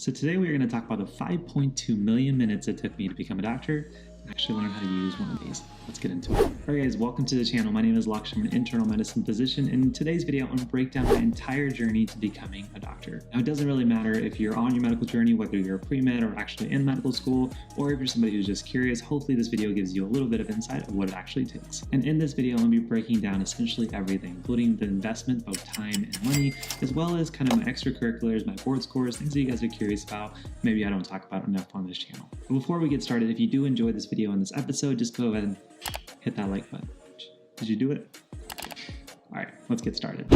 So today we are going to talk about the 5.2 million minutes it took me to become a doctor and actually learn how to use one of these. Let's get into it. Alright guys, welcome to the channel. My name is Lakshman, I'm an internal medicine physician, and in today's video I'm going to break down my entire journey to becoming a doctor. Now it doesn't really matter if you're on your medical journey, whether you're pre-med or actually in medical school, or if you're somebody who's just curious. Hopefully this video gives you a little bit of insight of what it actually takes. And in this video I'm going to be breaking down essentially everything, including the investment, both time and money, as well as kind of my extracurriculars, my board scores, things that you guys are curious about, maybe I don't talk about enough on this channel. But before we get started, if you do enjoy this video and this episode, just go ahead and hit that like button. Did you do it? All right, let's get started.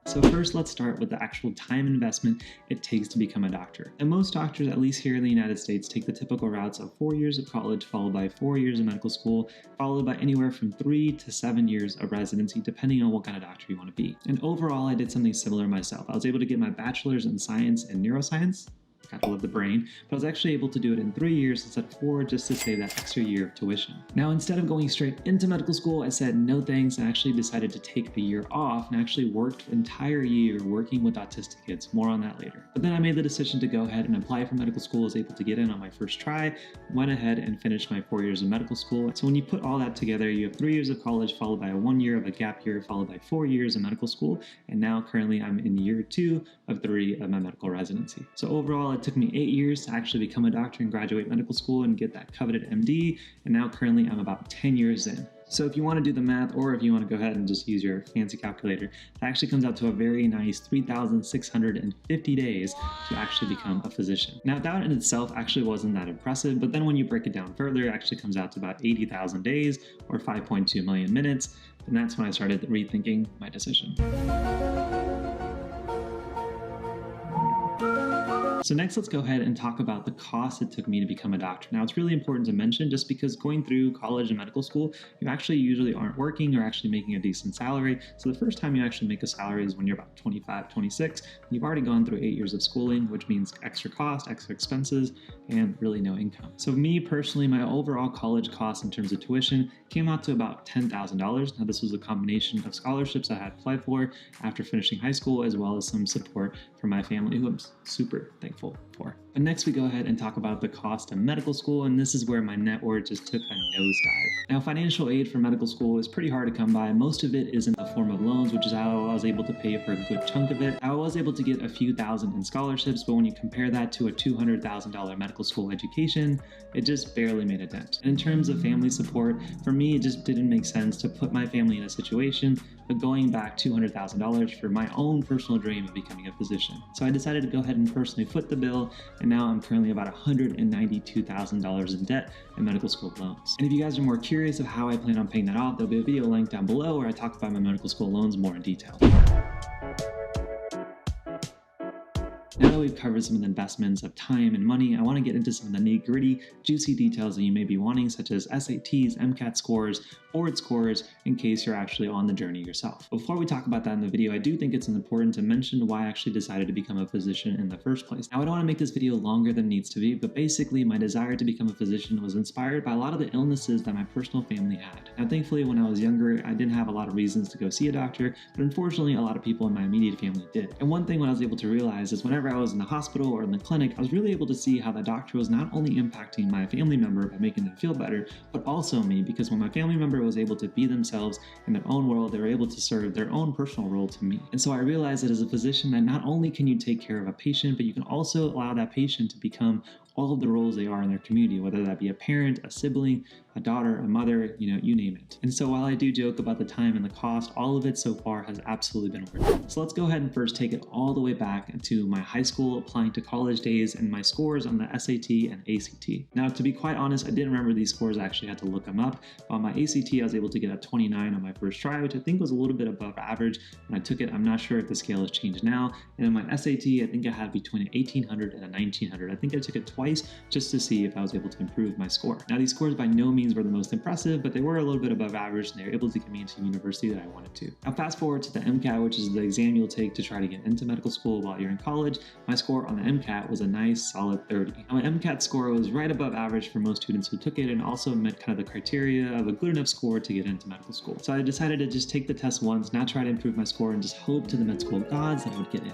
So first, let's start with the actual time investment it takes to become a doctor. And most doctors, at least here in the United States, take the typical routes of 4 years of college, followed by 4 years of medical school, followed by anywhere from 3 to 7 years of residency, depending on what kind of doctor you want to be. And overall, I did something similar myself. I was able to get my bachelor's in science and neuroscience. Gotta love the brain, but I was actually able to do it in 3 years instead of 4, just to save that extra year of tuition. Now, instead of going straight into medical school, I said no thanks and actually decided to take a year off and actually worked an entire year working with autistic kids. More on that later. But then I made the decision to go ahead and apply for medical school. I was able to get in on my first try, went ahead and finished my 4 years of medical school. So when you put all that together, you have 3 years of college, followed by 1 year of a gap year, followed by 4 years of medical school. And now currently I'm in year 2 of 3 of my medical residency. So overall, it took me 8 years to actually become a doctor and graduate medical school and get that coveted MD, and now currently I'm about 10 years in. So if you want to do the math, or if you want to go ahead and just use your fancy calculator, that actually comes out to a very nice 3,650 days to actually become a physician. Now that in itself actually wasn't that impressive, but then when you break it down further, it actually comes out to about 80,000 days or 5.2 million minutes, and that's when I started rethinking my decision. So next, let's go ahead and talk about the cost it took me to become a doctor. Now, it's really important to mention, just because going through college and medical school, you actually usually aren't working or actually making a decent salary. So the first time you actually make a salary is when you're about 25, 26. You've already gone through 8 years of schooling, which means extra cost, extra expenses, and really no income. So me personally, my overall college cost in terms of tuition came out to about $10,000. Now, this was a combination of scholarships I had applied for after finishing high school, as well as some support from my family, who I'm super thankful for. But next we go ahead and talk about the cost of medical school, and this is where my net worth just took a nosedive. Now, financial aid for medical school is pretty hard to come by. Most of it is in the form of loans, which is how I was able to pay for a good chunk of it. I was able to get a few thousand in scholarships, but when you compare that to a $200,000 medical school education, it just barely made a dent. And in terms of family support, for me, it just didn't make sense to put my family in a situation of going back $200,000 for my own personal dream of becoming a physician. So I decided to go ahead and personally foot the bill, and now I'm currently about $192,000 in debt in medical school loans. And if you guys are more curious of how I plan on paying that off, there'll be a video linked down below where I talk about my medical school loans more in detail. Now that we've covered some of the investments of time and money, I want to get into some of the nitty-gritty, juicy details that you may be wanting, such as SATs, MCAT scores, board scores, in case you're actually on the journey yourself. Before we talk about that in the video, I do think it's important to mention why I actually decided to become a physician in the first place. Now, I don't want to make this video longer than it needs to be, but basically my desire to become a physician was inspired by a lot of the illnesses that my personal family had. Now, thankfully, when I was younger, I didn't have a lot of reasons to go see a doctor, but unfortunately, a lot of people in my immediate family did. And one thing I was able to realize is whenever I was in the hospital or in the clinic, I was really able to see how the doctor was not only impacting my family member by making them feel better, but also me, because when my family member was able to be themselves in their own world, they were able to serve their own personal role to me. And so I realized that as a physician, that not only can you take care of a patient, but you can also allow that patient to become all of the roles they are in their community, whether that be a parent, a sibling, a daughter, a mother, you name it. And so while I do joke about the time and the cost, all of it so far has absolutely been worth it. So let's go ahead and first take it all the way back to my high school applying to college days and my scores on the SAT and ACT. Now, to be quite honest, I didn't remember these scores. I actually had to look them up. On my ACT, I was able to get a 29 on my first try, which I think was a little bit above average when I took it. I'm not sure if the scale has changed now. And in my SAT, I think I had between an 1800 and a 1900. I think I took it twice just to see if I was able to improve my score. Now, these scores by no means were the most impressive, but they were a little bit above average, and they were able to get me into university that I wanted to. Now, fast forward to the MCAT, which is the exam you'll take to try to get into medical school while you're in college. My score on the MCAT was a nice solid 30. Now, my MCAT score was right above average for most students who took it, and also met kind of the criteria of a good enough score to get into medical school. So I decided to just take the test once, not try to improve my score, and just hope to the med school gods that I would get in.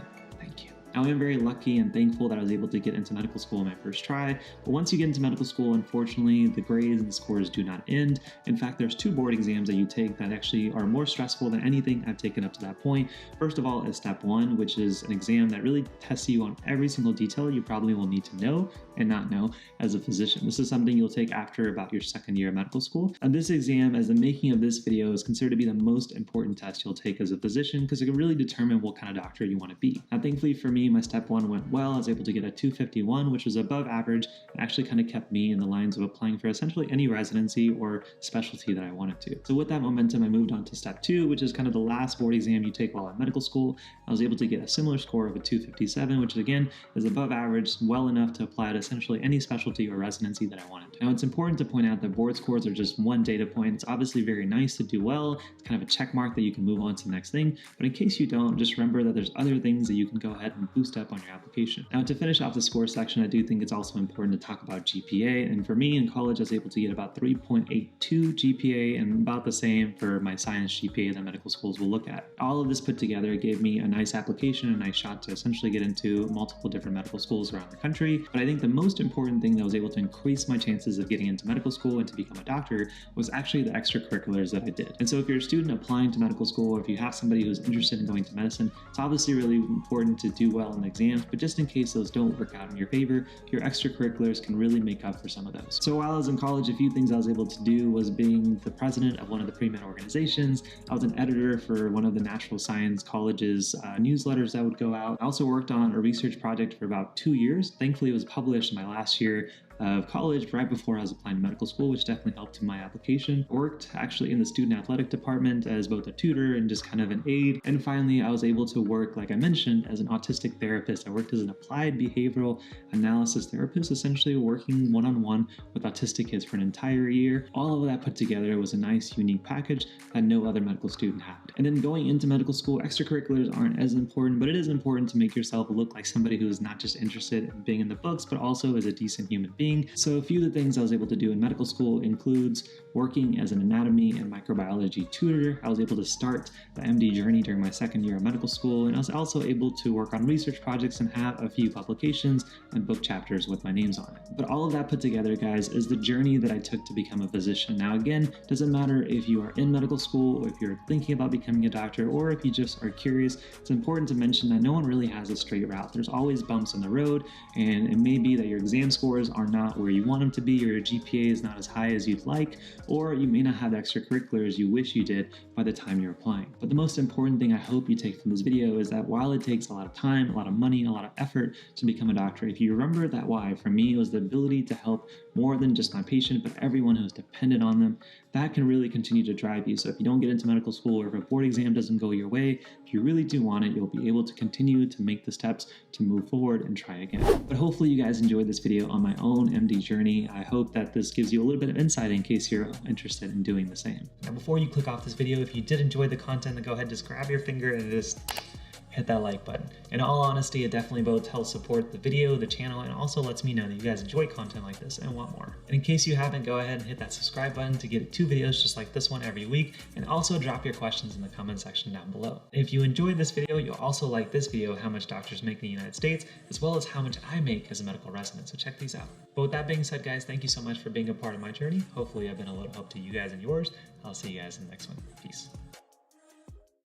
Now, I am very lucky and thankful that I was able to get into medical school in my first try, but once you get into medical school, unfortunately, the grades and scores do not end. In fact, there's 2 board exams that you take that actually are more stressful than anything I've taken up to that point. First of all is Step 1, which is an exam that really tests you on every single detail you probably will need to know and not know as a physician. This is something you'll take after about your second year of medical school. And this exam, as the making of this video, is considered to be the most important test you'll take as a physician because it can really determine what kind of doctor you want to be. Now, thankfully for me, my Step 1 went well. I was able to get a 251, which was above average, and actually kind of kept me in the lines of applying for essentially any residency or specialty that I wanted to. So with that momentum, I moved on to Step 2, which is kind of the last board exam you take while in medical school. I was able to get a similar score of a 257, which again is above average, well enough to apply to essentially any specialty or residency that I wanted. Now, it's important to point out that board scores are just one data point. It's obviously very nice to do well. It's kind of a check mark that you can move on to the next thing. But in case you don't, just remember that there's other things that you can go ahead and boost up on your application. Now, to finish off the score section, I do think it's also important to talk about GPA. And for me in college, I was able to get about 3.82 GPA and about the same for my science GPA that medical schools will look at. All of this put together gave me a nice application, a nice shot to essentially get into multiple different medical schools around the country. But I think the most important thing that was able to increase my chances of getting into medical school and to become a doctor was actually the extracurriculars that I did. And so if you're a student applying to medical school, or if you have somebody who's interested in going to medicine, it's obviously really important to do well in the exams, but just in case those don't work out in your favor, your extracurriculars can really make up for some of those. So while I was in college, a few things I was able to do was being the president of one of the pre-med organizations. I was an editor for one of the natural science college's newsletters that would go out. I also worked on a research project for about 2 years. Thankfully, it was published in my last year of college right before I was applying to medical school, which definitely helped in my application. Worked actually in the student athletic department as both a tutor and just kind of an aide. And finally, I was able to work, like I mentioned, as an autistic therapist. I worked as an applied behavioral analysis therapist, essentially working one-on-one with autistic kids for an entire year. All of that put together was a nice, unique package that no other medical student had. And then going into medical school, extracurriculars aren't as important, but it is important to make yourself look like somebody who is not just interested in being in the books, but also is a decent human being. So a few of the things I was able to do in medical school includes working as an anatomy and microbiology tutor. I was able to start the MD journey during my second year of medical school, and I was also able to work on research projects and have a few publications and book chapters with my names on it. But all of that put together, guys, is the journey that I took to become a physician. Now, again, doesn't matter if you are in medical school, or if you're thinking about becoming a doctor, or if you just are curious, it's important to mention that no one really has a straight route. There's always bumps in the road, and it may be that your exam scores are not where you want them to be, or your GPA is not as high as you'd like, or you may not have the extracurriculars you wish you did by the time you're applying. But the most important thing I hope you take from this video is that while it takes a lot of time, a lot of money, a lot of effort to become a doctor, if you remember that why, for me, it was the ability to help more than just my patient, but everyone who's dependent on them, that can really continue to drive you. So if you don't get into medical school, or if a board exam doesn't go your way, if you really do want it, you'll be able to continue to make the steps to move forward and try again. But hopefully you guys enjoyed this video on my own MD journey. I hope that this gives you a little bit of insight in case you're interested in doing the same. Now, before you click off this video, if you did enjoy the content, then go ahead, just grab your finger and just hit that like button. In all honesty, it definitely both helps support the video, the channel, and also lets me know that you guys enjoy content like this and want more. And in case you haven't, go ahead and hit that subscribe button to get 2 videos just like this one every week, and also drop your questions in the comment section down below. If you enjoyed this video, you'll also like this video, how much doctors make in the United States, as well as how much I make as a medical resident, so check these out. But with that being said, guys, thank you so much for being a part of my journey. Hopefully I've been a little help to you guys and yours. I'll see you guys in the next one. Peace.